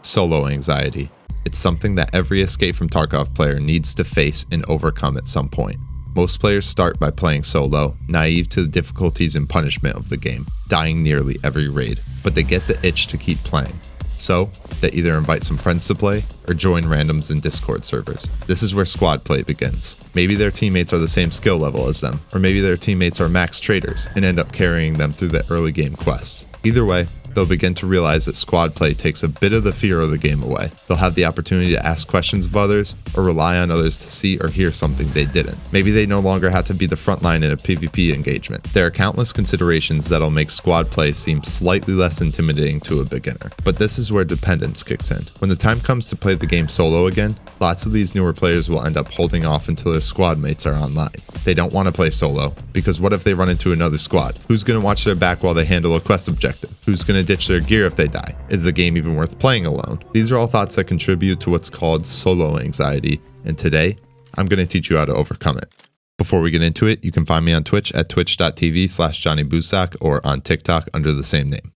Solo anxiety. It's something that every Escape from Tarkov player needs to face and overcome at some point. Most players start by playing solo, naive to the difficulties and punishment of the game, dying nearly every raid, but they get the itch to keep playing. So, they either invite some friends to play, or join randoms in Discord servers. This is where squad play begins. Maybe their teammates are the same skill level as them, or maybe their teammates are max traders and end up carrying them through the early game quests. Either way, they'll begin to realize that squad play takes a bit of the fear of the game away. They'll have the opportunity to ask questions of others, or rely on others to see or hear something they didn't. Maybe they no longer have to be the front line in a PvP engagement. There are countless considerations that'll make squad play seem slightly less intimidating to a beginner. But this is where dependence kicks in. When the time comes to play the game solo again, lots of these newer players will end up holding off until their squad mates are online. They don't want to play solo, because what if they run into another squad? Who's going to watch their back while they handle a quest objective? Who's going to ditch their gear if they die? Is the game even worth playing alone? These are all thoughts that contribute to what's called solo anxiety, and today, I'm going to teach you how to overcome it. Before we get into it, you can find me on Twitch at twitch.tv/JohnnyBusak or on TikTok under the same name.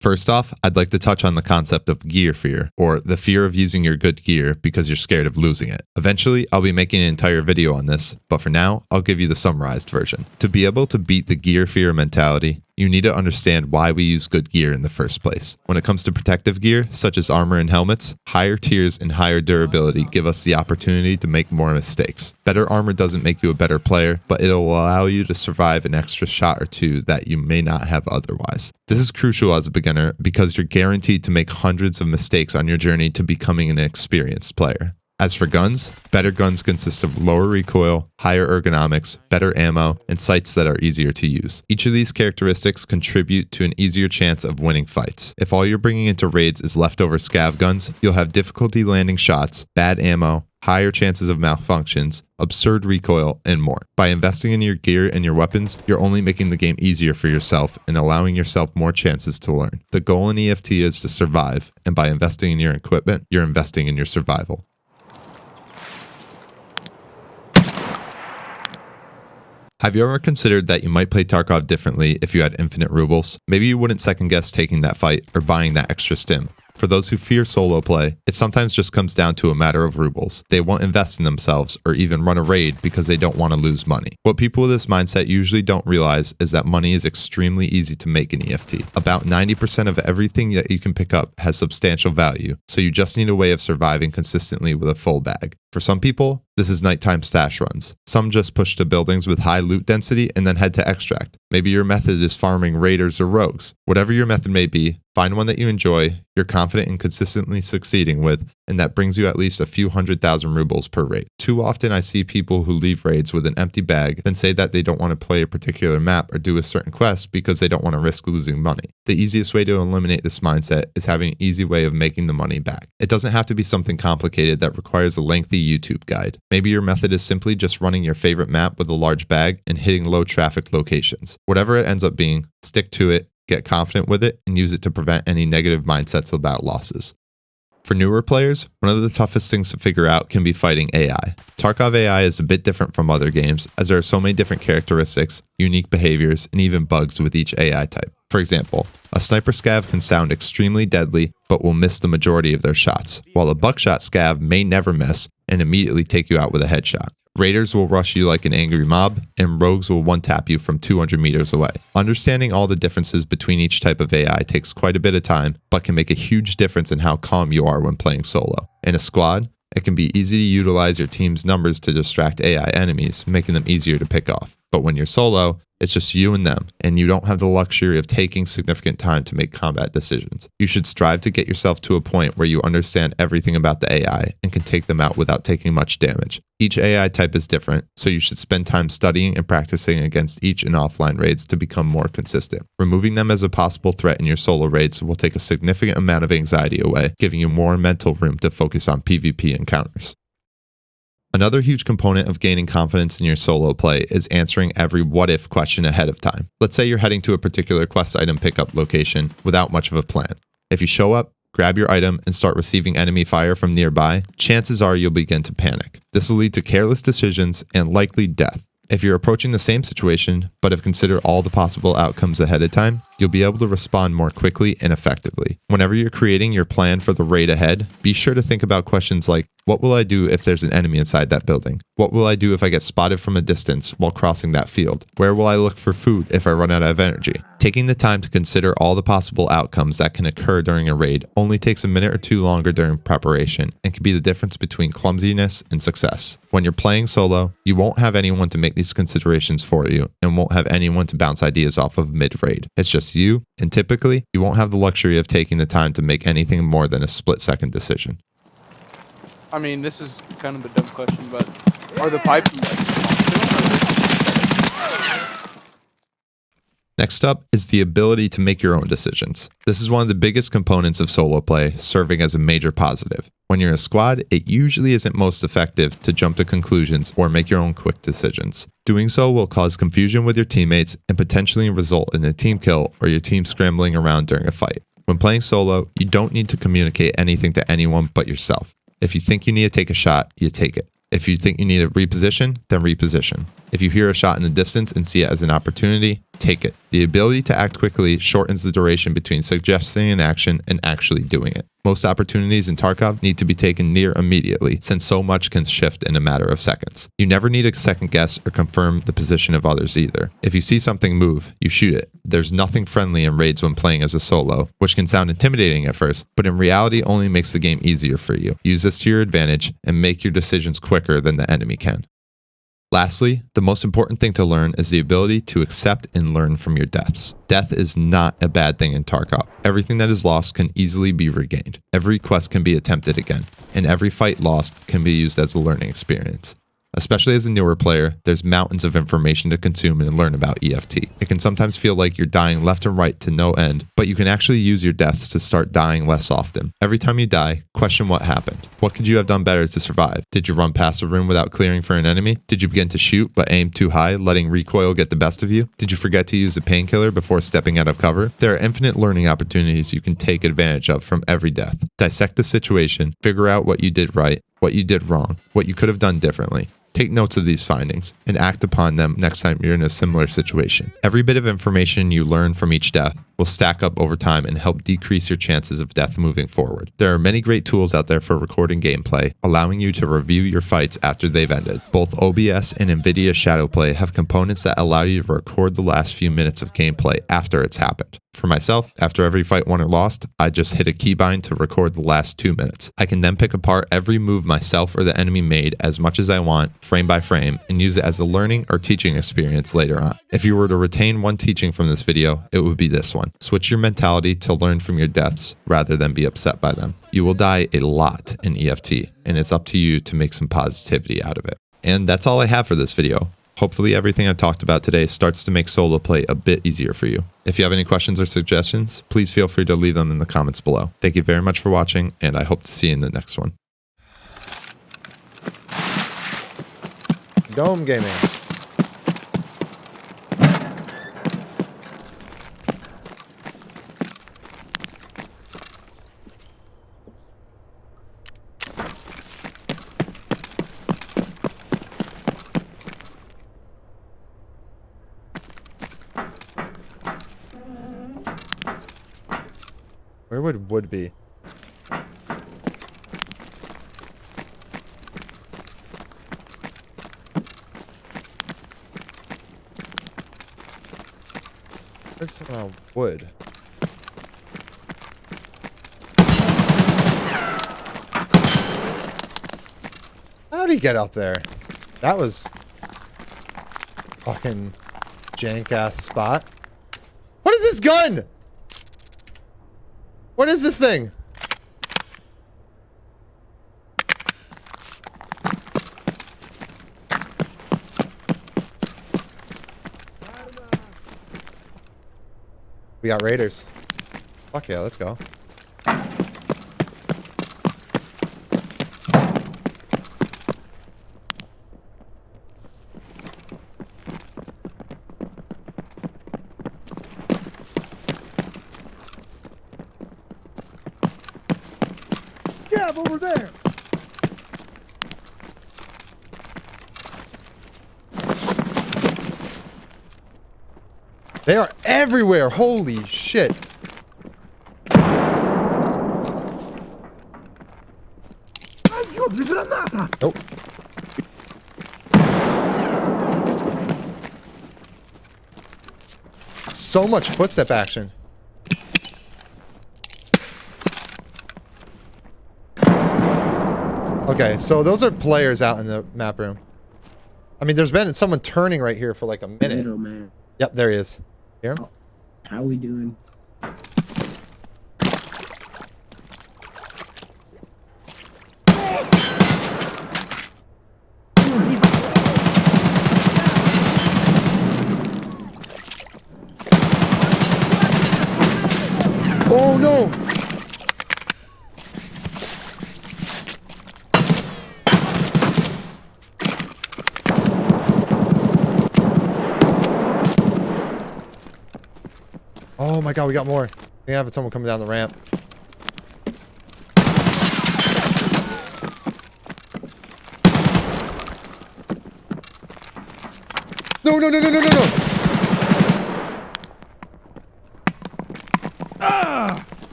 First off, I'd like to touch on the concept of gear fear, or the fear of using your good gear because you're scared of losing it. Eventually, I'll be making an entire video on this, but for now, I'll give you the summarized version. To be able to beat the gear fear mentality, you need to understand why we use good gear in the first place. When it comes to protective gear, such as armor and helmets, higher tiers and higher durability give us the opportunity to make more mistakes. Better armor doesn't make you a better player, but it'll allow you to survive an extra shot or two that you may not have otherwise. This is crucial as a beginner because you're guaranteed to make hundreds of mistakes on your journey to becoming an experienced player. As for guns, better guns consist of lower recoil, higher ergonomics, better ammo, and sights that are easier to use. Each of these characteristics contribute to an easier chance of winning fights. If all you're bringing into raids is leftover scav guns, you'll have difficulty landing shots, bad ammo, higher chances of malfunctions, absurd recoil, and more. By investing in your gear and your weapons, you're only making the game easier for yourself and allowing yourself more chances to learn. The goal in EFT is to survive, and by investing in your equipment, you're investing in your survival. Have you ever considered that you might play Tarkov differently if you had infinite rubles? Maybe you wouldn't second guess taking that fight or buying that extra stim. For those who fear solo play, it sometimes just comes down to a matter of rubles. They won't invest in themselves or even run a raid because they don't want to lose money. What people with this mindset usually don't realize is that money is extremely easy to make in EFT. About 90% of everything that you can pick up has substantial value, so you just need a way of surviving consistently with a full bag. For some people, this is nighttime stash runs. Some just push to buildings with high loot density and then head to extract. Maybe your method is farming raiders or rogues. Whatever your method may be, find one that you enjoy, you're confident in consistently succeeding with, and that brings you at least a few 100,000 rubles per raid. Too often I see people who leave raids with an empty bag, then say that they don't want to play a particular map or do a certain quest because they don't want to risk losing money. The easiest way to eliminate this mindset is having an easy way of making the money back. It doesn't have to be something complicated that requires a lengthy YouTube guide. Maybe your method is simply just running your favorite map with a large bag and hitting low traffic locations. Whatever it ends up being, stick to it, get confident with it, and use it to prevent any negative mindsets about losses. For newer players, one of the toughest things to figure out can be fighting AI. Tarkov AI is a bit different from other games, as there are so many different characteristics, unique behaviors, and even bugs with each AI type. For example, a sniper scav can sound extremely deadly, but will miss the majority of their shots, while a buckshot scav may never miss and immediately take you out with a headshot. Raiders will rush you like an angry mob, and rogues will one-tap you from 200 meters away. Understanding all the differences between each type of AI takes quite a bit of time, but can make a huge difference in how calm you are when playing solo. In a squad, it can be easy to utilize your team's numbers to distract AI enemies, making them easier to pick off. But when you're solo, it's just you and them, and you don't have the luxury of taking significant time to make combat decisions. You should strive to get yourself to a point where you understand everything about the AI and can take them out without taking much damage. Each AI type is different, so you should spend time studying and practicing against each in offline raids to become more consistent. Removing them as a possible threat in your solo raids will take a significant amount of anxiety away, giving you more mental room to focus on PvP encounters. Another huge component of gaining confidence in your solo play is answering every what-if question ahead of time. Let's say you're heading to a particular quest item pickup location without much of a plan. If you show up, grab your item, and start receiving enemy fire from nearby, chances are you'll begin to panic. This will lead to careless decisions and likely death. If you're approaching the same situation, but have considered all the possible outcomes ahead of time, you'll be able to respond more quickly and effectively. Whenever you're creating your plan for the raid ahead, be sure to think about questions like, what will I do if there's an enemy inside that building? What will I do if I get spotted from a distance while crossing that field? Where will I look for food if I run out of energy? Taking the time to consider all the possible outcomes that can occur during a raid only takes a minute or two longer during preparation and can be the difference between clumsiness and success. When you're playing solo, you won't have anyone to make these considerations for you and won't have anyone to bounce ideas off of mid-raid. It's just you, and typically, you won't have the luxury of taking the time to make anything more than a split-second decision. I mean, this is kind of a dumb question, but are the pipes Next up is the ability to make your own decisions. This is one of the biggest components of solo play, serving as a major positive. When you're in a squad, it usually isn't most effective to jump to conclusions or make your own quick decisions. Doing so will cause confusion with your teammates and potentially result in a team kill or your team scrambling around during a fight. When playing solo, you don't need to communicate anything to anyone but yourself. If you think you need to take a shot, you take it. If you think you need to reposition, then reposition. If you hear a shot in the distance and see it as an opportunity, take it. The ability to act quickly shortens the duration between suggesting an action and actually doing it. Most opportunities in Tarkov need to be taken near immediately, since so much can shift in a matter of seconds. You never need to second guess or confirm the position of others either. If you see something move, you shoot it. There's nothing friendly in raids when playing as a solo, which can sound intimidating at first, but in reality only makes the game easier for you. Use this to your advantage and make your decisions quicker than the enemy can. Lastly, the most important thing to learn is the ability to accept and learn from your deaths. Death is not a bad thing in Tarkov. Everything that is lost can easily be regained. Every quest can be attempted again, and every fight lost can be used as a learning experience. Especially as a newer player, there's mountains of information to consume and learn about EFT. It can sometimes feel like you're dying left and right to no end, but you can actually use your deaths to start dying less often. Every time you die, question what happened. What could you have done better to survive? Did you run past a room without clearing for an enemy? Did you begin to shoot but aim too high, letting recoil get the best of you? Did you forget to use a painkiller before stepping out of cover? There are infinite learning opportunities you can take advantage of from every death. Dissect the situation, figure out what you did right, what you did wrong, what you could have done differently. Take notes of these findings and act upon them next time you're in a similar situation. Every bit of information you learn from each death will stack up over time and help decrease your chances of death moving forward. There are many great tools out there for recording gameplay, allowing you to review your fights after they've ended. Both OBS and NVIDIA Shadowplay have components that allow you to record the last few minutes of gameplay after it's happened. For myself, after every fight won or lost, I just hit a keybind to record the last 2 minutes. I can then pick apart every move myself or the enemy made as much as I want, frame by frame, and use it as a learning or teaching experience later on. If you were to retain one teaching from this video, it would be this one. Switch your mentality to learn from your deaths rather than be upset by them. You will die a lot in EFT, and it's up to you to make some positivity out of it. And that's all I have for this video. Hopefully everything I talked about today starts to make solo play a bit easier for you. If you have any questions or suggestions, please feel free to leave them in the comments below. Thank you very much for watching, and I hope to see you in the next one. Dome gaming. Where would wood be? Where's wood? How'd he get up there? That was fucking jank ass spot. What is this gun? What is this thing? We got raiders. Fuck yeah, let's go. Over there. They are everywhere. Holy shit. Nope. So much footstep action. Okay, so those are players out in the map room. I mean, there's been someone turning right here for like a minute. Little man. Yep, there he is. Hear him? How we doing? Oh no! Oh my god, we got more. We have someone coming down the ramp. No, no, no, no, no, no, no!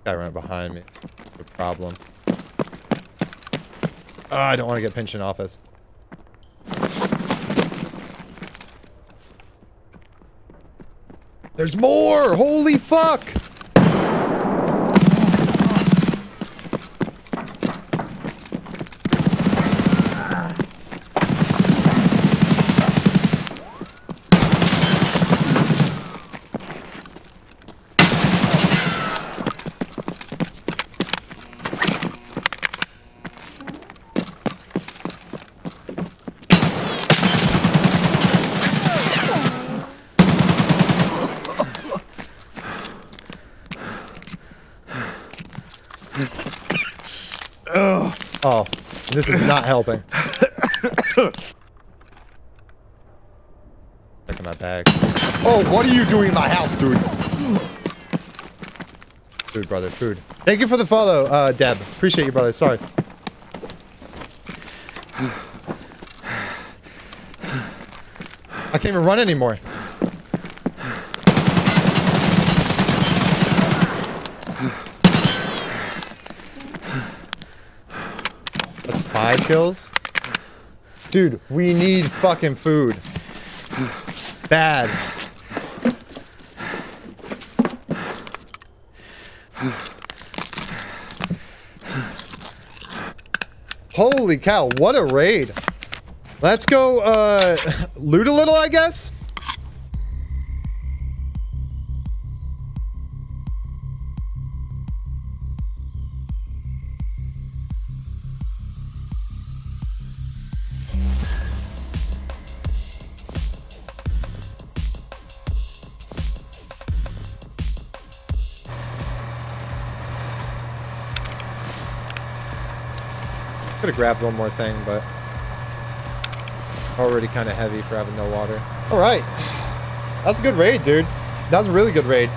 Guy right behind me. No problem. Oh, I don't want to get pinched in office. There's more! Holy fuck! Oh, this is not helping. Check my bag. Oh, what are you doing in my house, dude? Food, brother, food. Thank you for the follow, Deb. Appreciate you, brother. Sorry. I can't even run anymore. That's 5 kills. Dude, we need fucking food. Bad. Holy cow, what a raid. Let's go, loot a little, I guess? Could have grabbed one more thing, but already kind of heavy for having no water. All right, that's a good raid, dude. That was a really good raid.